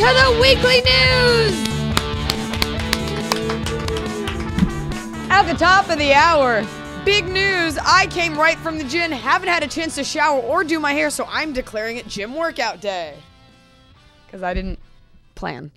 to the weekly news. At the top of the hour, big news. I came right from the gym, haven't had a chance to shower or do my hair, so I'm declaring it gym workout day. Because I didn't plan.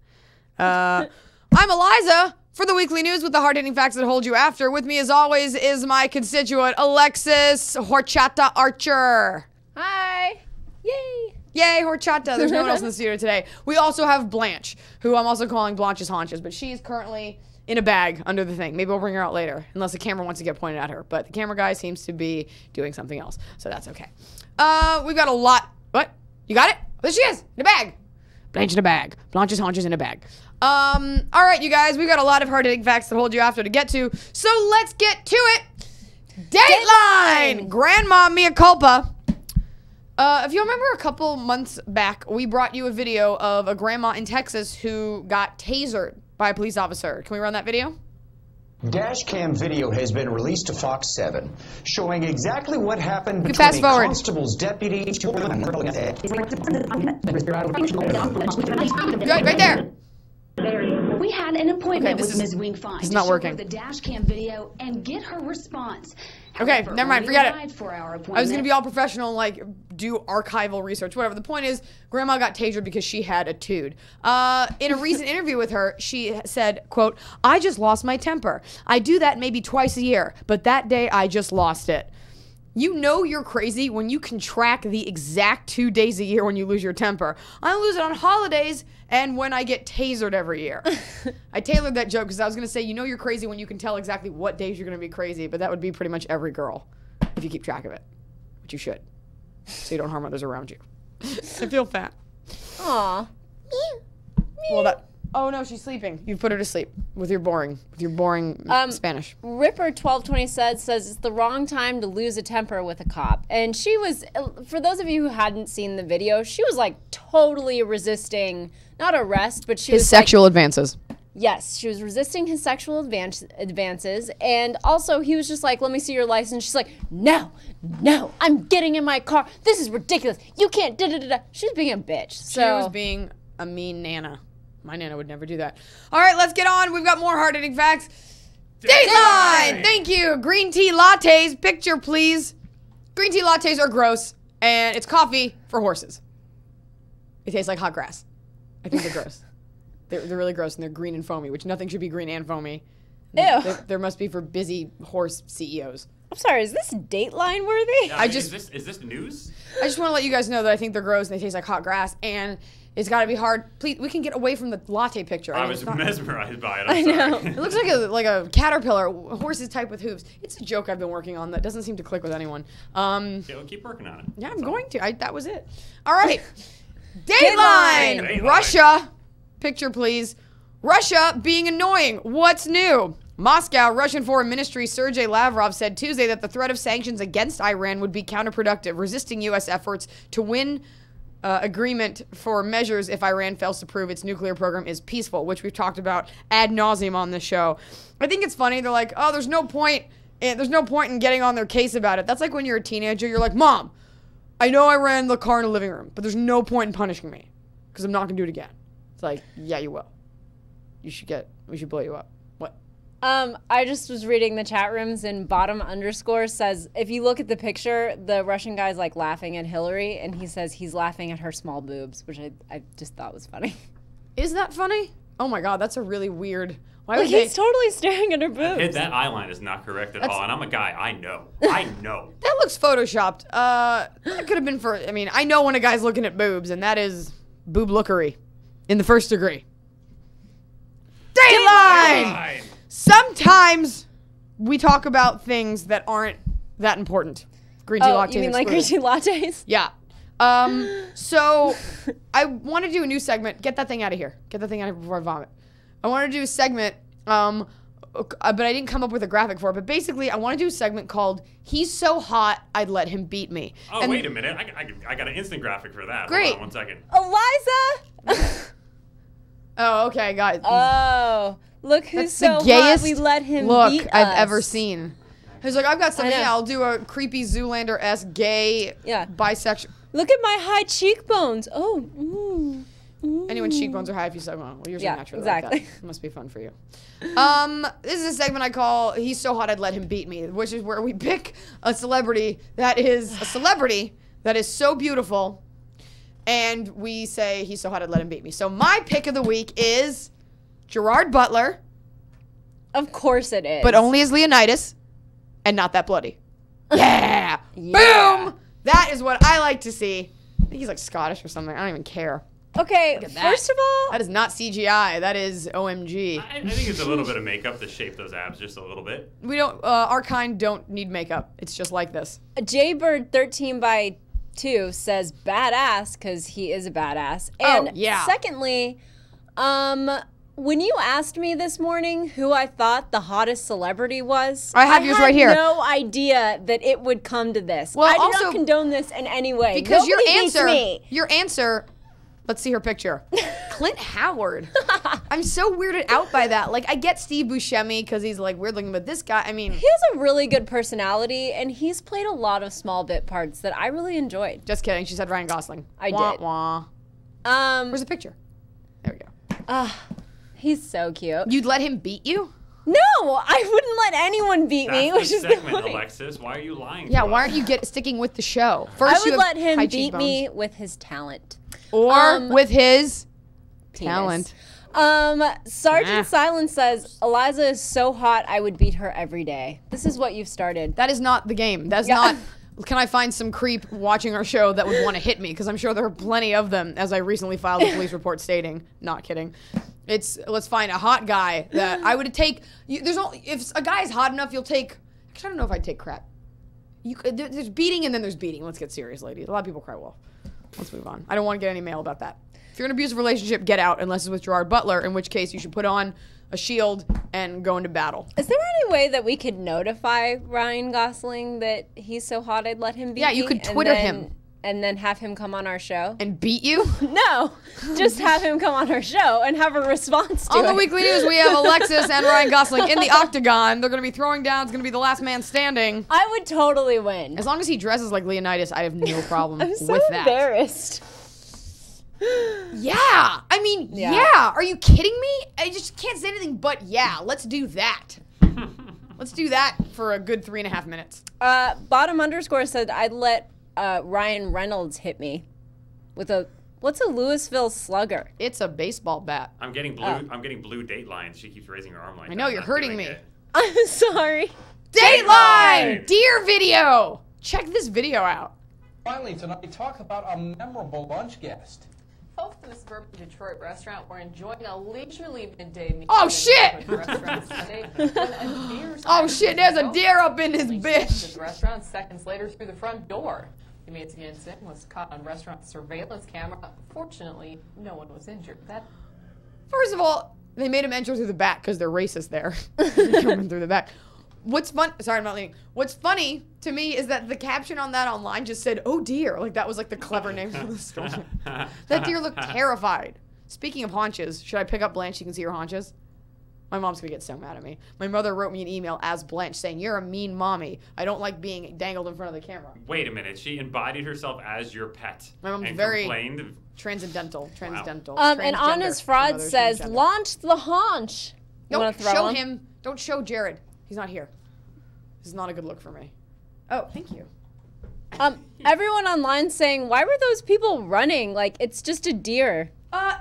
I'm Eliza for the weekly news with the hard-hitting facts that hold you after. With me, as always, is my constituent, Alexis Horchata Archer. Hi. Yay. Yay, horchata. There's no one else in the studio today. We also have Blanche, who I'm also calling Blanche's haunches, but she's currently in a bag under the thing. Maybe we'll bring her out later, unless the camera wants to get pointed at her. But the camera guy seems to be doing something else, so that's okay. We've got a lot. What? You got it? There she is, in a bag. Blanche in a bag. Blanche's haunches in a bag. All right, you guys, we've got a lot of hard-hitting facts that hold you after to get to, so let's get to it. Dateline! Grandma mea culpa. If you remember a couple months back, we brought you a video of a grandma in Texas who got tasered by a police officer. Can we run that video? Dash cam video has been released to Fox 7, showing exactly what happened between fast a forward. constable's deputy. Right there. We had an appointment Okay, with Ms. Wingfine is to not show working. her the dash cam video and get her response. Okay, However, never mind, only forget it. arrived for our I was appointment. gonna be all professional and like do archival research, whatever. The point is, Grandma got tasered because she had a tude. In a recent interview with her, she said, quote, "I just lost my temper. I do that maybe twice a year, but that day I just lost it." You know you're crazy when you can track the exact 2 days a year when you lose your temper. I lose it on holidays and when I get tasered every year. I tailored that joke because I was going to say, you know you're crazy when you can tell exactly what days you're going to be crazy, but that would be pretty much every girl if you keep track of it, which you should, so you don't harm others around you. I feel fat. Aw. Well, that... Oh, no, she's sleeping. You put her to sleep with your boring Spanish. Ripper1220 says it's the wrong time to lose a temper with a cop. And she was, for those of you who hadn't seen the video, she was like totally resisting, not arrest, but she was His sexual advances. Yes, she was resisting his sexual advances, and also he was just like, let me see your license. She's like, no, I'm getting in my car. This is ridiculous. You can't, da-da-da-da. She was being a bitch. So. She was being a mean Nana. My Nana would never do that. All right, let's get on. We've got more hard-hitting facts. Dateline! Thank you. Green tea lattes. Picture, please. Green tea lattes are gross, and it's coffee for horses. It tastes like hot grass. I think they're gross. They're really gross, and they're green and foamy, which nothing should be green and foamy. Ew. There must be for busy horse CEOs. I'm sorry, is this Dateline worthy? Yeah, is this news? I just want to let you guys know that I think they're gross, and they taste like hot grass, and it's got to be hard. Please, we can get away from the latte picture. I mean, was it's not- mesmerized by it. I I'm know. sorry. It looks like a caterpillar, horses type with hooves. It's a joke I've been working on that doesn't seem to click with anyone. Yeah, we'll keep working on it. Yeah, I'm That's all. going to. That was it. All right. Dateline! Dateline. Russia. Picture, please. Russia being annoying. What's new? Moscow, Russian Foreign Ministry Sergei Lavrov said Tuesday that the threat of sanctions against Iran would be counterproductive, resisting U.S. efforts to win agreement for measures if Iran fails to prove its nuclear program is peaceful, which we've talked about ad nauseum on this show. I think it's funny. They're like, oh, there's no point in getting on their case about it. That's like when you're a teenager. You're like, Mom, I know I ran the car in the living room, but there's no point in punishing me because I'm not going to do it again. It's like, yeah, you will. We should blow you up. What? I just was reading the chat rooms, and bottom underscore says, if you look at the picture, the Russian guy's like laughing at Hillary, and he says he's laughing at her small boobs, which I just thought was funny. Is that funny? Oh my God, that's a really weird. Why Like, would they? he's totally staring at her boobs. That eye line is not correct at all, and I'm a guy. I know. That looks photoshopped. That could have been for. I mean, I know when a guy's looking at boobs, and that is boob lookery, in the first degree. Dateline! Sometimes we talk about things that aren't that important. Green tea lattes. You mean like green tea lattes? Yeah. So I want to do a new segment. Get that thing out of here. Get that thing out of here before I vomit. I want to do a segment, but I didn't come up with a graphic for it. But basically, I want to do a segment called "He's So Hot, I'd Let Him Beat Me." Oh, And wait a minute. I got an instant graphic for that. Great. Hold on 1 second. Eliza! Oh, okay, guys. Oh, look who's That's the so gayest hot, we let him look beat I've us. ever seen. He's like, I've got something. I know. Yeah, I'll do a creepy Zoolander-esque gay Yeah. bisexual. Look at my high cheekbones. Oh, Anyone's cheekbones are high if you suck on. Well, yours Yeah, are naturally exactly. like that. It must be fun for you. This is a segment I call "He's So Hot I'd Let Him Beat Me," which is where we pick a celebrity that is so beautiful, and we say he's so hot I'd let him beat me. So my pick of the week is Gerard Butler, Of course it is. but only as Leonidas, and not that bloody. Yeah. Yeah. Boom. That is what I like to see. I think he's like Scottish or something. I don't even care. Okay, that. first of all, That is not CGI. That is OMG. I think it's a little bit of makeup to shape those abs just a little bit. We don't. Our kind don't need makeup. It's just like this. Jaybird 13/2 says badass because he is a badass. And yeah. secondly, when you asked me this morning who I thought the hottest celebrity was, I have yours right here. I had no idea that it would come to this. Well, I do also- not condone this in any way. Because Nobody hates me. your answer. Let's see her picture. Clint Howard. I'm so weirded out by that. Like, I get Steve Buscemi because he's like weird looking, but this guy, I mean, He has a really good personality, and he's played a lot of small bit parts that I really enjoyed. just kidding. She said Ryan Gosling. I wah, did. Wah. Where's the picture? There we go. He's so cute. You'd let him beat you? No, I wouldn't let anyone beat me, That's which the is the segment, point. Alexis. Why are you lying? Yeah. to Why us? aren't you sticking with the show? I First, you would have let him high beat cheekbones. me with his talent. or with his Penis. talent. Sergeant Nah. Silence says, Eliza is so hot I would beat her every day. This is what you've started. That is not the game. That's Yeah. not. Can I find some creep watching our show that would want to hit me? Because I'm sure there are plenty of them, as I recently filed a police report stating. Not kidding. Let's find a hot guy that I would take. If a guy is hot enough, you'll take. Actually, I don't know if I'd take crap. There's beating and then there's beating. Let's get serious, ladies. A lot of people cry wolf. Let's move on. I don't want to get any mail about that. If you're in an abusive relationship, get out unless it's with Gerard Butler, in which case you should put on a shield and go into battle. Is there any way that we could notify Ryan Gosling that he's so hot I'd let him beat me? Yeah, you could and Twitter then- him. And then have him come on our show? And beat you? No, just have him come on our show and have a response to On it. the weekly news, we have Alexis and Ryan Gosling in the octagon. They're going to be throwing down. It's going to be the last man standing. I would totally win. As long as he dresses like Leonidas, I have no problem I'm so with that. embarrassed. Yeah. I mean, yeah. Are you kidding me? I just can't say anything but yeah. Let's do that. Let's do that for a good 3.5 minutes. Bottom underscore said I'd let Ryan Reynolds hit me with what's a Louisville Slugger? It's a baseball bat. I'm getting blue. I'm getting blue Dateline. She keeps raising her arm like I know, that. you're I'm hurting doing me. it. I'm sorry. Dateline! Deer video! Check this video out. Finally, tonight we talk about a memorable lunch guest. Folks in a suburban Detroit restaurant were enjoying a leisurely midday meal. Oh, shit! at the restaurant Sunday when a deer Oh shit, there's a spotted deer up in this police bitch. entered the restaurant seconds later through the front door. The amazing incident was caught on restaurant surveillance camera. Fortunately, no one was injured. First of all, they made him enter through the back because they're racist there. Coming through the back. What's sorry, I'm not leaving. What's funny to me is that the caption on that online just said, "Oh dear," like that was like the clever name for the store. That deer looked terrified. Speaking of haunches, should I pick up Blanche so you can see her haunches? My mom's gonna get so mad at me. My mother wrote me an email as Blanche saying, "You're a mean mommy. I don't like being dangled in front of the camera." Wait a minute. She embodied herself as your pet. My mom's and very complained. Transcendental. And transgender. Honest My Fraud mother's says, transgender. launch the haunch. You wanna Don't throw show one? him. Don't show Jared. He's not here. This is not a good look for me. Oh, thank you. Everyone online saying, why were those people running? Like, it's just a deer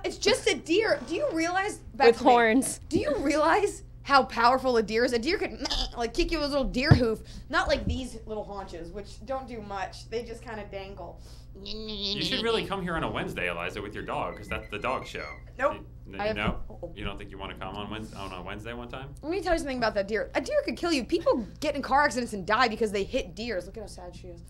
It's just a deer. Do you realize with horns. Do you realize how powerful a deer is? A deer could like kick you with a little deer hoof, not like these little haunches, which don't do much. They just kind of dangle. You should really come here on a Wednesday, Eliza, with your dog, because that's the dog show. Nope. No? You don't think you want to come on a Wednesday one time? Let me tell you something about that deer. A deer could kill you. People get in car accidents and die because they hit deers. Look at how sad she is.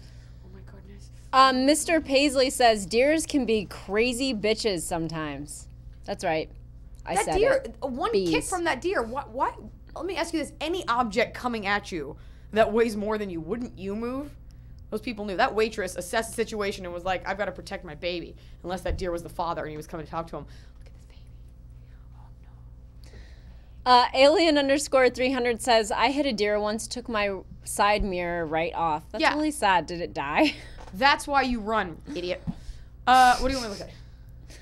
Oh my goodness. Mr. Paisley says, deers can be crazy bitches sometimes. That's right. I That said deer, it. one Bees. kick from that deer. Why? Let me ask you this: any object coming at you that weighs more than you, wouldn't you move? Those people knew. That waitress assessed the situation and was like, "I've got to protect my baby," unless that deer was the father and he was coming to talk to him. Look at this baby. Oh no. Alien underscore 300 says, I hit a deer once, took my side mirror right off. That's Yeah. really sad. Did it die? That's why you run, idiot. What do you want me to look at?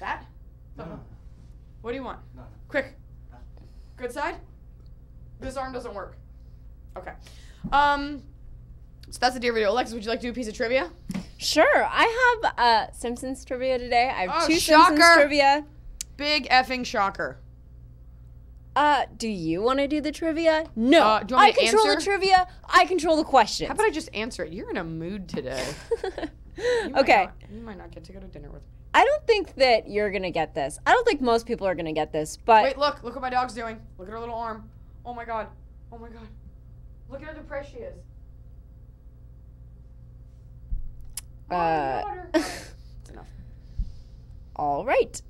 That? What do you want? Quick. Good side? This arm doesn't work. Okay. So that's the dear video. Alexis, would you like to do a piece of trivia? Sure. I have Simpsons trivia today. I have two shocker. Simpsons trivia. Big effing shocker. Do you want to do the trivia? No. Do you want me I to control answer? the trivia. I control the questions. How about I just answer it? You're in a mood today. Okay. You might not get to go to dinner with me. I don't think that you're going to get this. I don't think most people are going to get this, but... Wait, look what my dog's doing. Look at her little arm. Oh my god. Oh my god. Look at how depressed she is. It's enough. All right.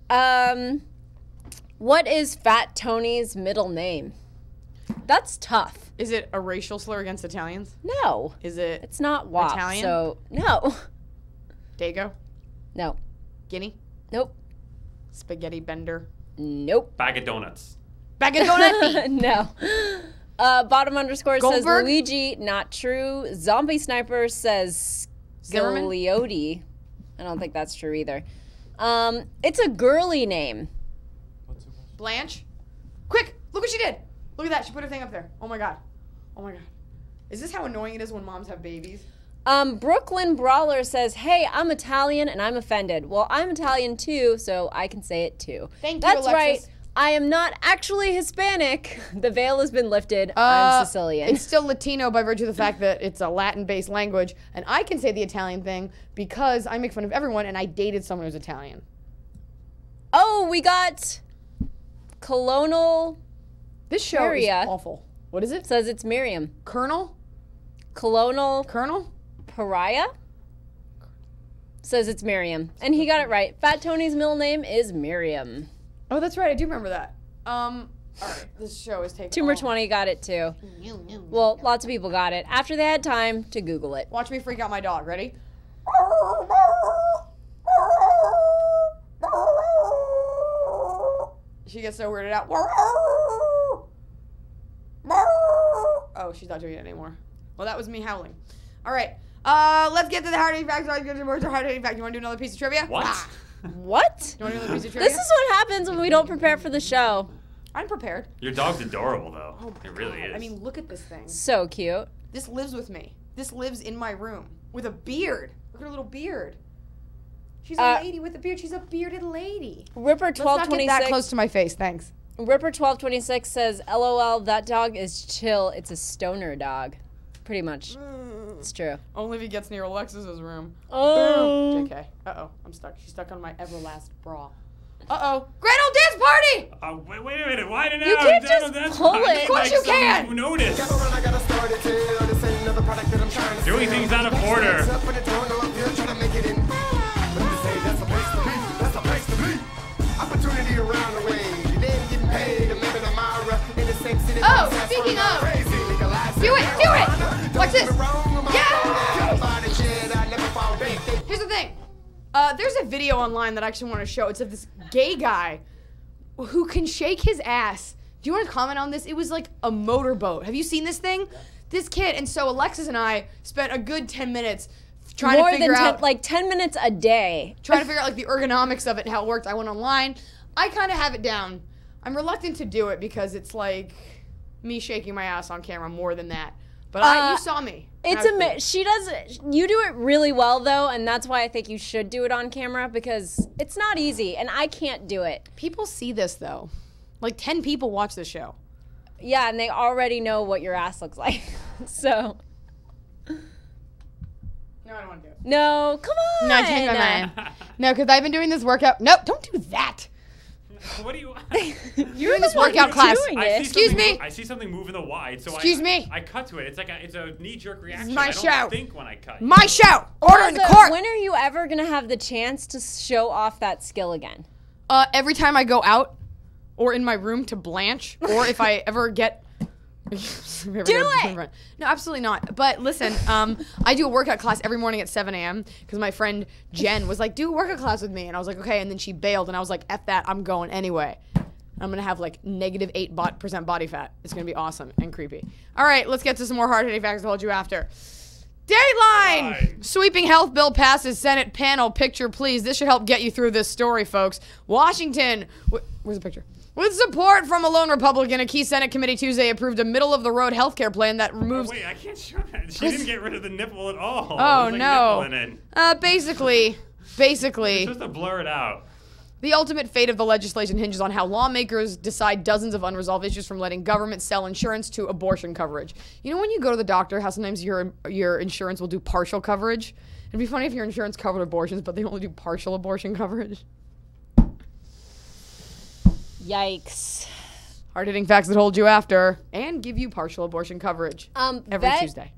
What is Fat Tony's middle name? That's tough. Is it a racial slur against Italians? No. Is it It's not WAP, Italian? so no. Dago? No. Guinea? Nope. Spaghetti bender? Nope. Bag of donuts. Bag of donuts? No. Bottom underscore says Goldberg? Luigi, not true. Zombie Sniper says Zimmerman? Scagliotti. I don't think that's true either. It's a girly name. Blanche? Quick! Look what she did! Look at that. She put her thing up there. Oh my god. Oh my god. Is this how annoying it is when moms have babies? Brooklyn Brawler says, hey, I'm Italian and I'm offended. Well, I'm Italian too, so I can say it too. Thank you, That's Alexis. right. I am not actually Hispanic. The veil has been lifted. I'm Sicilian. It's still Latino by virtue of the fact that it's a Latin-based language, and I can say the Italian thing because I make fun of everyone, and I dated someone who's Italian. Oh, we got Colonel. This show Maria. is awful. What is it? Says it's Miriam. Colonel? Colonel Colonel? Pariah says it's Miriam, and he got it right. Fat Tony's middle name is Miriam. Oh, that's right. I do remember that. All right. This show is taking. Tumor 20 got it too. Well, lots of people got it after they had time to Google it. Watch me freak out my dog. Ready? She gets so weirded out. Oh, she's not doing it anymore. Well, that was me howling. All right. Let's get to the hard-hitting facts. You want to do another piece of trivia? What? What? You want to do another piece of trivia? This is what happens when we don't prepare for the show. I'm prepared. Your dog's adorable, though. Oh, It really is. I mean, look at this thing. So cute. This lives with me. This lives in my room with a beard. Look at her little beard. She's a lady with a beard. She's a bearded lady. Ripper Let's not get that 1226. close to my face. Thanks. Ripper 1226 says, "LOL, that dog is chill. It's a stoner dog." Pretty much. It's true. Only if he gets near Alexis's room. Oh. JK. Uh-oh. I'm stuck. She's stuck on my Everlast bra. Uh-oh. Grand old dance party! Wait a minute. Why did You can't just pull it. Of course you can. Who noticed? Doing things out of order. Oh, speaking of. Do it! Watch this. Yeah! Here's the thing. There's a video online that I actually want to show. It's of this gay guy who can shake his ass. Do you want to comment on this? It was like a motorboat. Have you seen this thing? This kid, and so Alexis and I spent a good 10 minutes trying More to figure than 10, out like 10 minutes a day. trying to figure out like the ergonomics of it and how it worked. I went online. I kind of have it down. I'm reluctant to do it because it's like me shaking my ass on camera more than that. But you saw me. She does. You do it really well though, and that's why I think you should do it on camera because it's not easy, and I can't do it. People see this though. Like 10 people watch this show. Yeah, and they already know what your ass looks like. So. No, I don't want to do it. No, come on. No, change my mind. No, because I've been doing this workout. No, don't do that. What do you? You're in this workout class. Excuse me. I see something move in the wide, so Excuse me. I cut to it. It's a knee-jerk reaction. my I show. don't think when I cut. My show. Order in the court. When are you ever gonna have the chance to show off that skill again? Every time I go out or in my room to Blanche, or if I ever get. Do it! No, absolutely not. But listen, I do a workout class every morning at 7 a.m. because my friend Jen was like, do a workout class with me. And I was like, okay. And then she bailed, and I was like, F that, I'm going anyway. I'm going to have like -8% body fat. It's going to be awesome and creepy. All right, let's get to some more hard-hitting facts to hold you after. Dateline! Sweeping health bill passes Senate panel. Picture, please. This should help get you through this story, folks. Washington. Where's the picture? With support from a lone Republican, a key Senate committee Tuesday approved a middle-of-the-road health care plan that removes... Oh, wait, I can't show that. She didn't get rid of the nipple at all. Oh, There's, like, no. nipple in it. Basically... You're supposed to blur it out. The ultimate fate of the legislation hinges on how lawmakers decide dozens of unresolved issues, from letting government sell insurance to abortion coverage. You know when you go to the doctor, how sometimes your insurance will do partial coverage? It'd be funny if your insurance covered abortions, but they only do partial abortion coverage. Yikes. Hard-hitting facts that hold you after and give you partial abortion coverage every Tuesday.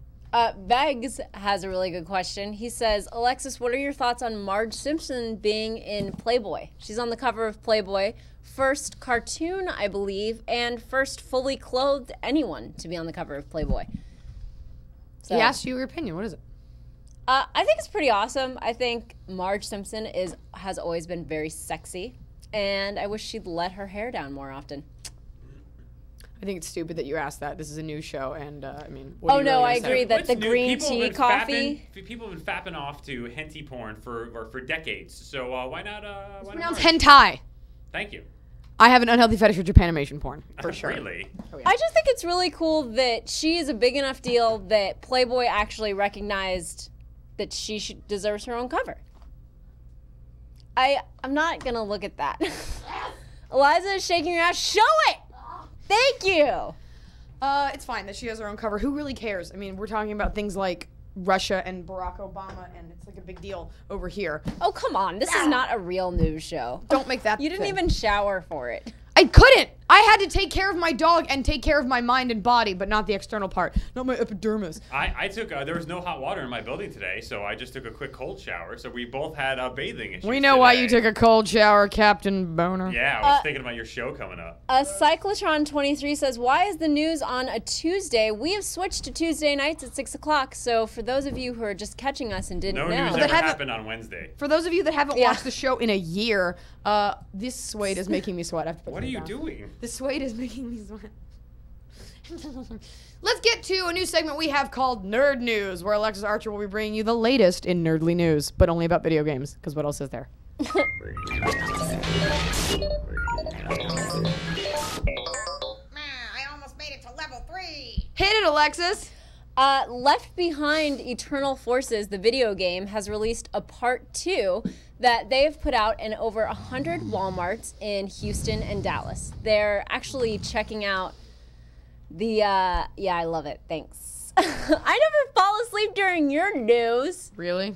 Vegs has a really good question. He says, Alexis, what are your thoughts on Marge Simpson being in Playboy? She's on the cover of Playboy. First cartoon, I believe, and first fully clothed anyone to be on the cover of Playboy. So, He asked you your opinion. What is it? I think it's pretty awesome. I think Marge Simpson has always been very sexy, and I wish she'd let her hair down more often. I think it's stupid that you asked that. This is a news show, and I mean, I agree that What's the new? green People have tea been coffee. People have been fapping off to henty porn for decades. So why not? It's Why pronounced not? hentai. Thank you. I have an unhealthy fetish for Japanimation porn, for sure. Really? Oh, yeah. I just think it's really cool that she is a big enough deal that Playboy actually recognized that she deserves her own cover. I'm not gonna look at that. Eliza is shaking her ass. Show it. Thank you. It's fine that she has her own cover. Who really cares? I mean, we're talking about things like Russia and Barack Obama, and it's like a big deal over here. Oh, come on. This is not a real news show. Don't make that You didn't thing. even shower for it. I couldn't. I had to take care of my dog and take care of my mind and body, but not the external part. Not my epidermis. I took there was no hot water in my building today, so I just took a quick cold shower. So we both had bathing issues. We know why you today. took a cold shower, Captain Boner. Yeah, I was thinking about your show coming up. Cyclotron23 says, why is the news on a Tuesday? We have switched to Tuesday nights at 6 o'clock, so for those of you who are just catching us and didn't No know. news ever happened on Wednesday. For those of you that haven't Yeah. watched the show in a year, this suede is making me sweat. I have to put What are this you down. doing? The suede is making me sweat. Let's get to a new segment we have called Nerd News, where Alexis Archer will be bringing you the latest in nerdly news, but only about video games, because what else is there? I almost made it to level 3. Hit it, Alexis! Left Behind Eternal Forces, the video game, has released a part 2 that they have put out in over 100 Walmarts in Houston and Dallas. They're actually checking out the, yeah, I love it. Thanks. I never fall asleep during your news. Really?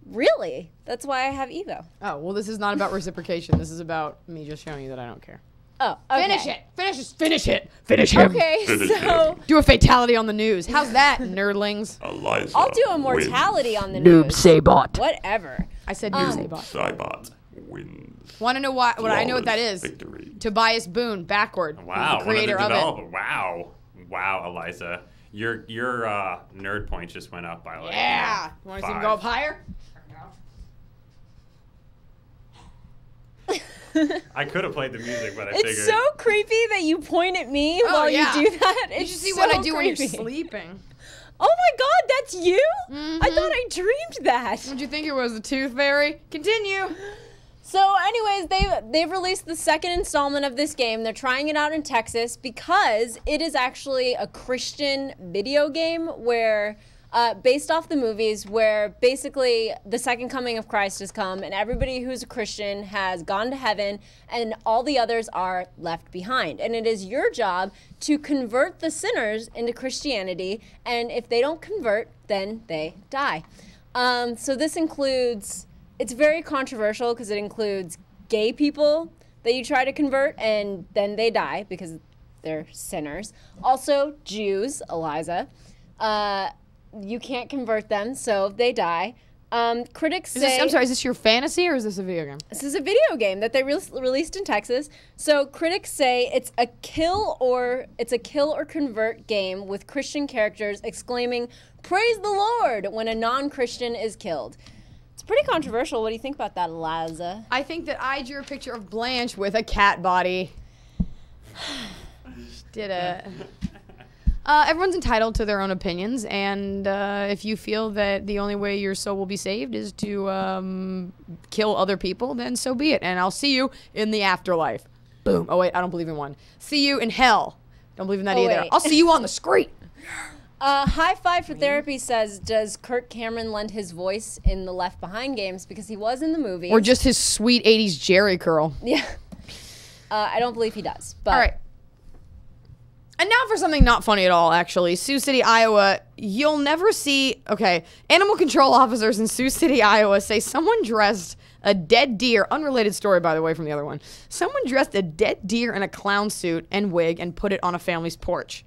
Really? That's why I have Evo. Oh, well, this is not about reciprocation. This is about me just showing you that I don't care. Oh, okay. Finish it! Finish it! Finish it! Finish him! Okay, so Do a fatality on the news. How's that, nerdlings? Eliza I'll do a mortality on the Noob news. Saybot. Whatever. I said Noob Saybot. Cybot wins. Want to know what I know what that is? Victory. Tobias Boone, backward. Wow, He's the creator one of the of developer. Wow, wow, Eliza, your nerd point just went up by like it. Yeah. You want to see him go up higher? I could have played the music, but I It's figured. so creepy that you point at me while yeah. you do that. You It's should see so what I do when creepy. you're sleeping. Oh my god, that's you? I thought I dreamed that. What'd you think it was, the Tooth Fairy? Continue. So anyways, they've released the second installment of this game. They're trying it out in Texas because it is actually a Christian video game where based off the movies, where basically the second coming of Christ has come and everybody who's a Christian has gone to heaven and all the others are left behind. And it is your job to convert the sinners into Christianity, and if they don't convert, then they die. So this includes, it's very controversial because it includes gay people that you try to convert and then they die because they're sinners. Also Jews, Eliza. You can't convert them, so they die. Critics say... I'm sorry, is this your fantasy or is this a video game? This is a video game that they released in Texas. So critics say it's a kill or convert game with Christian characters exclaiming, "Praise the Lord," when a non-Christian is killed. It's pretty controversial. What do you think about that, Eliza? I think that I drew a picture of Blanche with a cat body. Did it. Everyone's entitled to their own opinions, and if you feel that the only way your soul will be saved is to kill other people, then so be it. And I'll see you in the afterlife. Boom. Oh, wait, I don't believe in one. See you in hell. Don't believe in that either. Wait. I'll see you on the screen. High Five for Therapy says, does Kirk Cameron lend his voice in the Left Behind games? Because he was in the movie. Or just his sweet 80s Jerry curl. Yeah. I don't believe he does. But All right. And now for something not funny at all, actually. Sioux City, Iowa, you'll never see... Okay, animal control officers in Sioux City, Iowa say someone dressed a dead deer... Unrelated story, by the way, from the other one. Someone dressed a dead deer in a clown suit and wig and put it on a family's porch.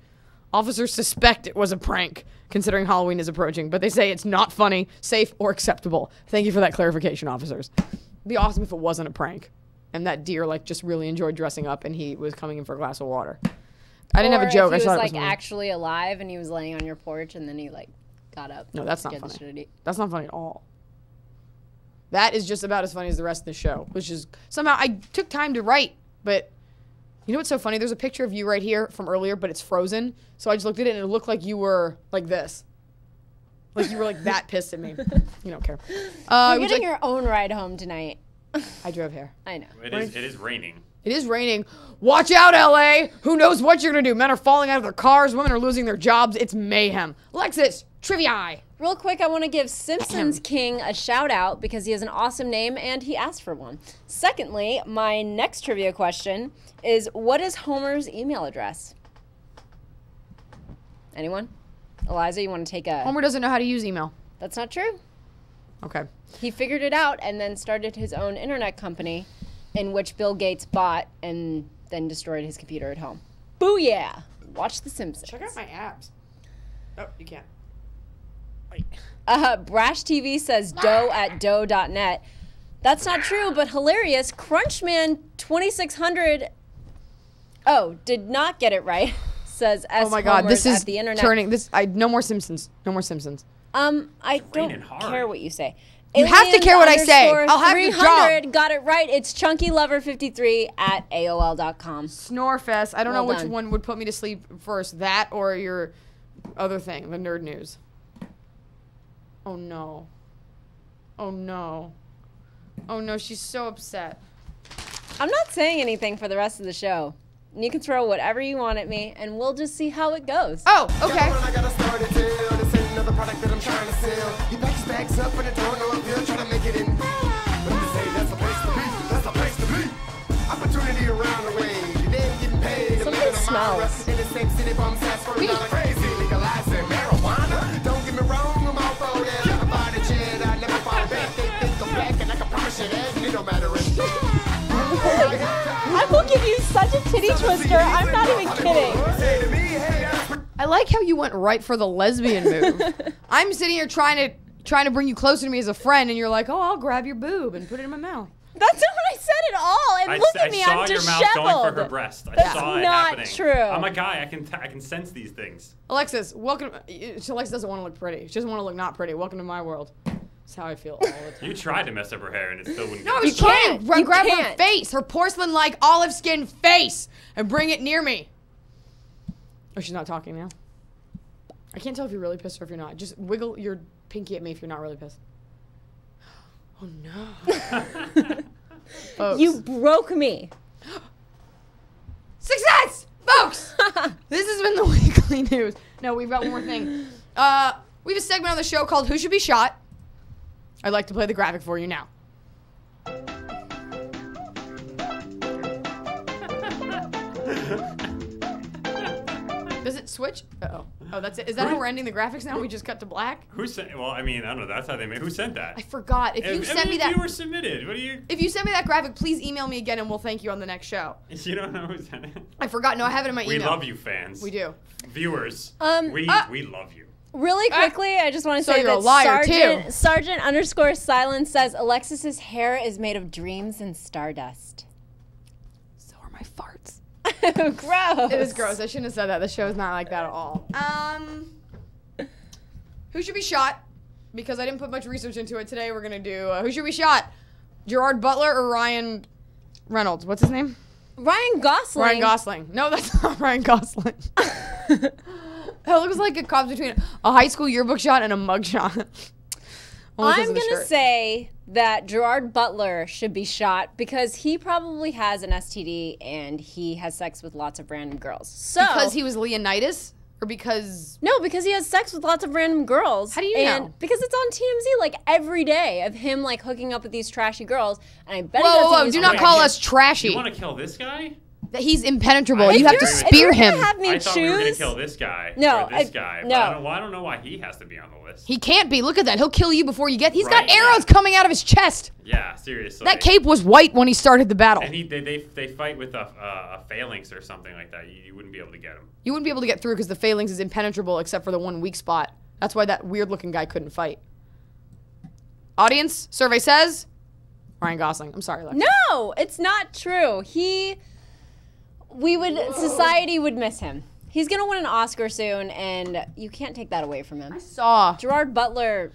Officers suspect it was a prank, considering Halloween is approaching, but they say it's not funny, safe, or acceptable. Thank you for that clarification, officers. It'd be awesome if it wasn't a prank, and that deer, like, just really enjoyed dressing up, and he was coming in for a glass of water. I didn't have a joke. Or I if he thought was, it was like, funny. actually alive, and he was laying on your porch, and then he, like, got up. No, that's not Get the funny. shitty- That's not funny at all. That is just about as funny as the rest of the show, which is somehow I took time to write, but you know what's so funny? There's a picture of you right here from earlier, but it's frozen. So I just looked at it and it looked like you were like this. Like you were like that pissed at me. You don't care. You're getting your own ride home tonight. I drove here. I know. It is raining. It is raining. Watch out, LA. Who knows what you're going to do? Men are falling out of their cars. Women are losing their jobs. It's mayhem. Alexis, trivia. Real quick, I want to give Simpsons King a shout out because he has an awesome name and he asked for one. Secondly, my next trivia question is, what is Homer's email address? Anyone? Eliza, you want to take a... Homer doesn't know how to use email. That's not true. Okay. He figured it out and then started his own internet company in which Bill Gates bought and then destroyed his computer at home. Booyah! Watch The Simpsons. Check out my abs. Oh, you can't. Brash TV says dough at dough.net. That's not true, but hilarious. Crunchman 2600 did not get it right. Says S. Oh my God, this Homers is at the internet. turning this. No more Simpsons. No more Simpsons. I raining don't hard. care what you say. You have to care what I say. I'll have your 300 job. got it right. It's chunkylover53 at AOL.com. Snorefest. I don't know Well which done. one would put me to sleep first. That or your other thing, the nerd news. Oh no. Oh no. Oh no, she's so upset. I'm not saying anything for the rest of the show. And you can throw whatever you want at me, and we'll just see how it goes. Oh, okay. Something smells. I will give you such a titty twister. I'm not even kidding. I like how you went right for the lesbian move. I'm sitting here trying to bring you closer to me as a friend, and you're like, "Oh, I'll grab your boob and put it in my mouth." That's not what I said at all. And look at me, I'm I saw your disheveled. mouth going for her breast. I That's saw it not happening. true. I'm a guy. I can sense these things. Alexis, welcome. Alexis doesn't want to look pretty. She doesn't want to look not pretty. Welcome to my world. That's how I feel all the time. You tried to mess up her hair and it still wouldn't. No, I get was it. trying to You grab her can't. face, her porcelain-like olive skin face, and bring it near me. Oh, she's not talking now. I can't tell if you're really pissed or if you're not. Just wiggle your pinky at me if you're not really pissed. Oh no. Folks. You broke me. Success! Folks! This has been the weekly news. No, we've got one more thing. We have a segment on the show called Who Should Be Shot? I'd like to play the graphic for you now. Does it switch? Uh-oh. Oh, that's it. Is that how we're ending the graphics now? We just cut to black? Who sent? Well, I mean, I don't know. That's how they made. Who sent that? I forgot. If you send me that, viewers submitted. What do you? if you send me that graphic, please email me again and we'll thank you on the next show. You don't know who sent it. I forgot. No, I have it in my We email. love you, fans. We do. Viewers. We love you. Really quickly, I just want to So say you're a that liar, too. Sergeant_Silence says Alexis's hair is made of dreams and stardust. So are my farts. Gross. It is gross. I shouldn't have said that. The show's not like that at all. Who should be shot? Because I didn't put much research into it today, we're gonna do who should be shot? Gerard Butler or Ryan Reynolds? What's his name? Ryan Gosling. Ryan Gosling. No, that's not Ryan Gosling. That looks like a cross between a high school yearbook shot and a mug shot. I'm going to say that Gerard Butler should be shot because he probably has an STD and he has sex with lots of random girls. So Because he was Leonidas? Or because... No, because he has sex with lots of random girls. How do you know? Because it's on TMZ like every day of him like hooking up with these trashy girls. And I bet Whoa, do not call us trashy. You want to kill this guy? That he's impenetrable. You have to spear him. Have me I thought we were going to choose. kill this guy. No, or this guy. no. But I don't know why he has to be on the list. He can't be. Look at that. He'll kill you before you get... He's got Right, arrows coming out of his chest. Yeah, seriously. That cape was white when he started the battle. And they fight with a phalanx or something like that. You wouldn't be able to get him. You wouldn't be able to get through because the phalanx is impenetrable except for the one weak spot. That's why that weird-looking guy couldn't fight. Audience, survey says... Ryan Gosling. I'm sorry, Lex. No, it's not true. Society would miss him. He's going to win an Oscar soon, and you can't take that away from him. I saw... Gerard Butler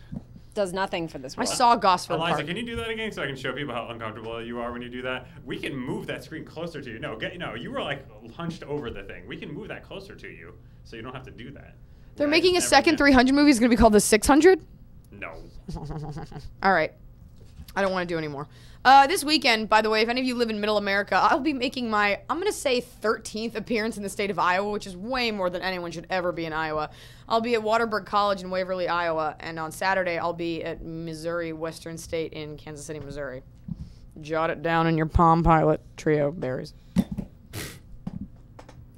does nothing for this world. I saw Gosford Eliza, Park. can you do that again so I can show people how uncomfortable you are when you do that? We can move that screen closer to you. No, you were like hunched over the thing. We can move that closer to you so you don't have to do that. They're making a second 300 movie. It's going to be called The 600? No. All right. I don't want to do anymore. This weekend, by the way, if any of you live in Middle America, I'll be making my, I'm going to say 13th appearance in the state of Iowa, which is way more than anyone should ever be in Iowa. I'll be at Waterberg College in Waverly, Iowa, and on Saturday I'll be at Missouri Western State in Kansas City, Missouri. Jot it down in your Palm Pilot trio berries.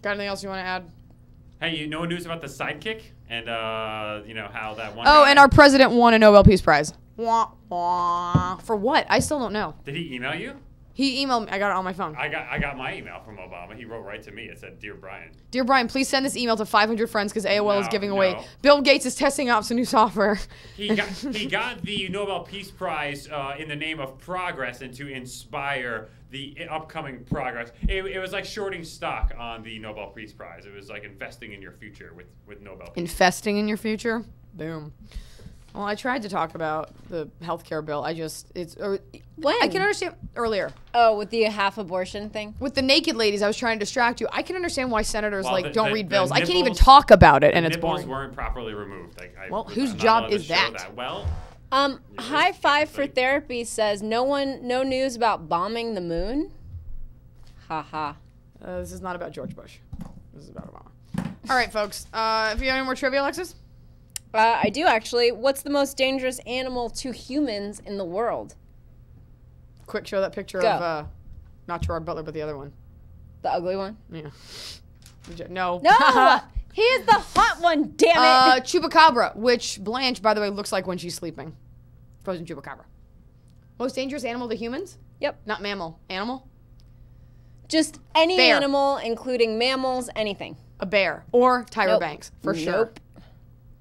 Got anything else you want to add? Hey, you know news about the sidekick? And, you know, how that one Oh, guy, and our president won a Nobel Peace Prize. Wah, wah. For what? I still don't know. Did he email you? He emailed me. I got it on my phone. I got my email from Obama. He wrote right to me. It said, "Dear Brian." Dear Brian, please send this email to 500 friends because AOL is No, giving no. away. Bill Gates is testing out some new software. He got the Nobel Peace Prize in the name of progress and to inspire the upcoming progress. It was like shorting stock on the Nobel Peace Prize. It was like investing in your future with Nobel Peace. Infesting in your future? Boom. Well, I tried to talk about the healthcare bill. When? I can understand earlier. Oh, with the half abortion thing? With the naked ladies, I was trying to distract you. I can understand why senators Well, don't read the bills. I can't even nipples- talk about it, and it's nipples boring. weren't properly removed. Well, whose I'm not job allowed to is show that? Well, High Five for Therapy says no news about bombing the moon. Ha ha. This is not about George Bush. This is about Obama. All right, folks. If you have any more trivia, Alexis? I do actually. What's the most dangerous animal to humans in the world? Quick, show that picture Go. of not Gerard Butler, but the other one. The ugly one? Yeah. No. No! He is the hot one, damn it! Chupacabra, which Blanche, by the way, looks like when she's sleeping. Frozen Chupacabra. Most dangerous animal to humans? Yep. Not mammal. Animal? Just any Bear. animal, including mammals, anything. A bear. Or Tyra Nope. Banks, for sure. Nope.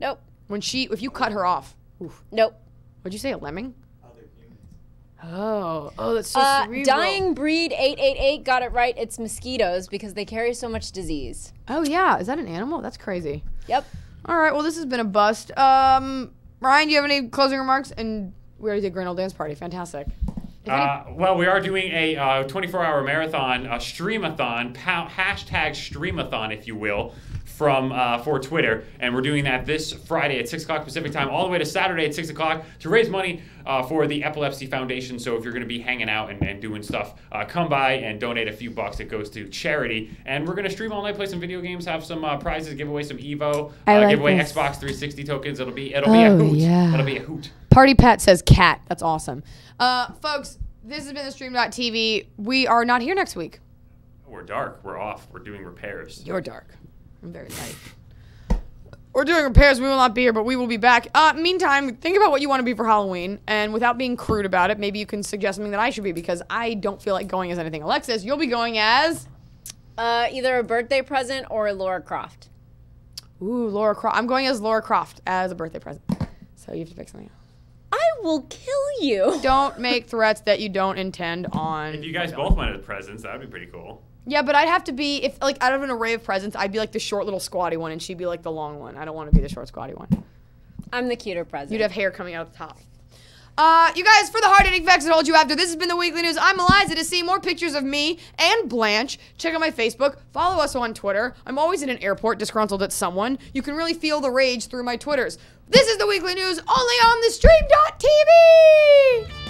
Nope. If you cut her off. Oof. Nope. What'd you say, a lemming? Oh, that's so cerebral. Dying Breed 888 got it right. It's mosquitoes because they carry so much disease. Oh, yeah. Is that an animal? That's crazy. Yep. All right. Well, this has been a bust. Ryan, do you have any closing remarks? And we already did Grand Old Dance Party. Fantastic. Well, we are doing a 24-hour marathon, a streamathon, hashtag streamathon, if you will, for Twitter, and we're doing that this Friday at 6 o'clock Pacific time, all the way to Saturday at 6 o'clock to raise money for the Epilepsy Foundation. So if you're going to be hanging out and doing stuff, come by and donate a few bucks. It goes to charity, and we're going to stream all night, play some video games, have some prizes, give away some Evo, give away Xbox 360 tokens. It'll be a hoot. Yeah. It'll be a hoot. Party Pat says cat. That's awesome. Folks, this has been the Stream.TV. We are not here next week. We're dark. We're off. We're doing repairs. You're dark. I'm very light. We're doing repairs. We will not be here, but we will be back. Meantime, think about what you want to be for Halloween, and without being crude about it, maybe you can suggest something that I should be, because I don't feel like going as anything. Alexis, you'll be going as? Either a birthday present or Laura Croft. Ooh, Laura Croft. I'm going as Laura Croft as a birthday present. So you have to pick something else. I will kill you. Don't make threats that you don't intend on. If you guys both went as presents, that would be pretty cool. Yeah, but I'd have to be, if like out of an array of presents, I'd be like the short little squatty one, and she'd be like the long one. I don't want to be the short squatty one. I'm the cuter present. You'd have hair coming out of the top. You guys, for the hard-hitting facts that hold you after, this has been the Weekly News. I'm Eliza. To see more pictures of me and Blanche, check out my Facebook. Follow us on Twitter. I'm always in an airport disgruntled at someone. You can really feel the rage through my Twitters. This is the Weekly News, only on the stream.tv!